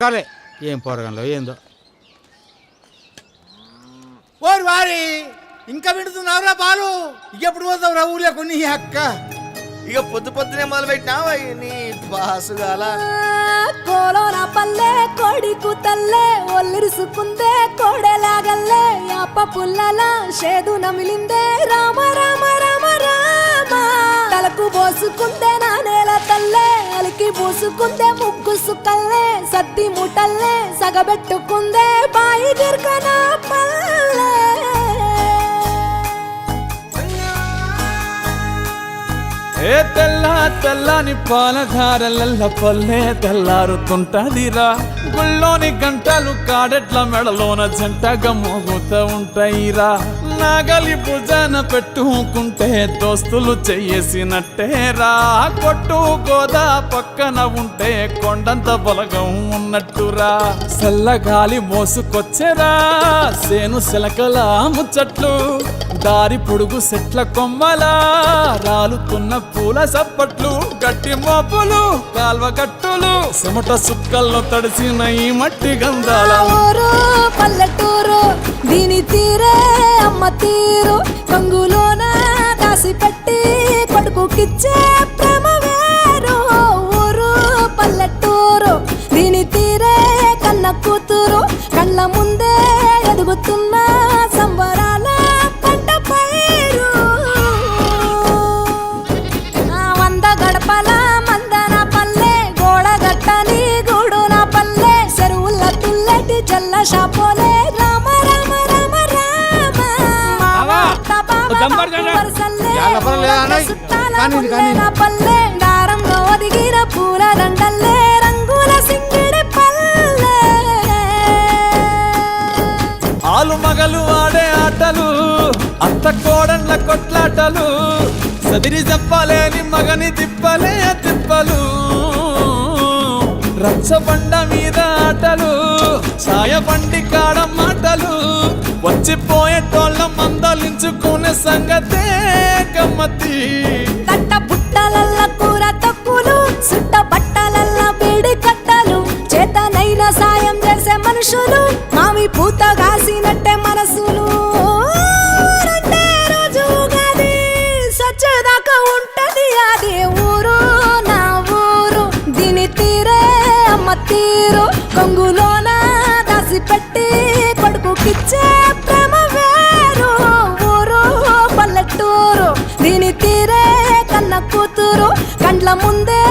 కొట్టాలి. ఏం పోరగంలో ఏందో. ఓరి వారి ఇంకా వింటున్నావురా బాలు? ఎప్పుడు పోతావు రా ఊళ్ళో కొన్ని అక్క? ఇక పొద్దు పొద్దునే మొదలు పెట్టినావా నీ బాసుగాల? కోలోన పల్లె కొడికు తల్లే ఒల్లిరుసుకుందే కోడెలాగల్లే యాప పుల్లల షేదు నమిలిందే రామ రామ రామ రామ తలకు పోసుకుందే నా నేల తల్లే అలికి పూసుకుందే ముగ్గు సుక్కల్లే సద్ది ముటల్లే సగబెట్టుకుందే బాయి గిర్కన పల్లె. ఏ తెల్ల తెల్లని పాలధారలల్ల పల్లె తెల్లారుతుంటదిరా. గుళ్ళోని గంటలు కాడెట్ల మెడలోన జంటగా మోగుతూ ఉంటాయిరా. నాగలి భుజాన పెట్టుకుంటే దోస్తులు చెయ్యేసినట్టేరా. కొట్టు గోదా పక్కన ఉంటే కొండంత బలగం ఉన్నట్టురా. చల్లగాలి మోసుకొచ్చెరా సేను శిలకల ముచ్చట్లు. దారి పొడుగు చెట్ల కొమ్మలా రాలుతున్న పూల సప్పట్లు. గట్టి మోపులు కాల్వ గట్టులు చెమట సుక్కల్లో తడిసిన ఈ మట్టి గంధాల ఊరు పల్లెటూరు దీని తీరే అమ్మ తీరు. కంగులోన దాసి పెట్టి కొడుకుకిచ్చే ప్రేమ వేరు. ఊరు పల్లెటూరు దీని తీరే కన్న కూతురు. కళ్ళ ముందే ఎదుగుతున్న సంబరాల పంట పైరు. వంద గడపల మందన పల్లె గోడగట్టని గూడు నా పల్లె. చెరువుల తుల్లటి జల్ల షాపోలే రామ రామ రామ రామ నా పల్లె. దారంలో ఒదిగిన పూల దండల్లే రంగుల సింగిడి పల్లె. ఆలు మగలు ఆడే ఆటలు అత్త కోడళ్ళ కొట్లాటలు. సదిరి చెప్పలేని మగని తిప్పలే తిప్పలు. రచ్చబండ మీద ఆటలు ఛాయ బండి కాడ మాటలు. వచ్చిపోయేటోళ్ళ మందలించుకునే సంగతే గమ్మతి. తట్ట బుట్టలల్ల కూర తక్కువలు సుట్ట బట్టలల్ల బీడి కట్టలు. చేతనైన సాయం చేసే మనుషులు మామి పూత కాసినట్టే మనసులు. రెండే రోజు గది సచ్చేదాకా ఉంటది అది ఊరు నా ఊరు. దీని తీరే అమ్మ తీరు. కొంగులోన దాసి పెట్టి కొడుకుకిచ్చే ప్రేమ వేరు. ఊరు పల్లెటూరు దీని తీరే కన్న కూతురు. కండ్ల ముందే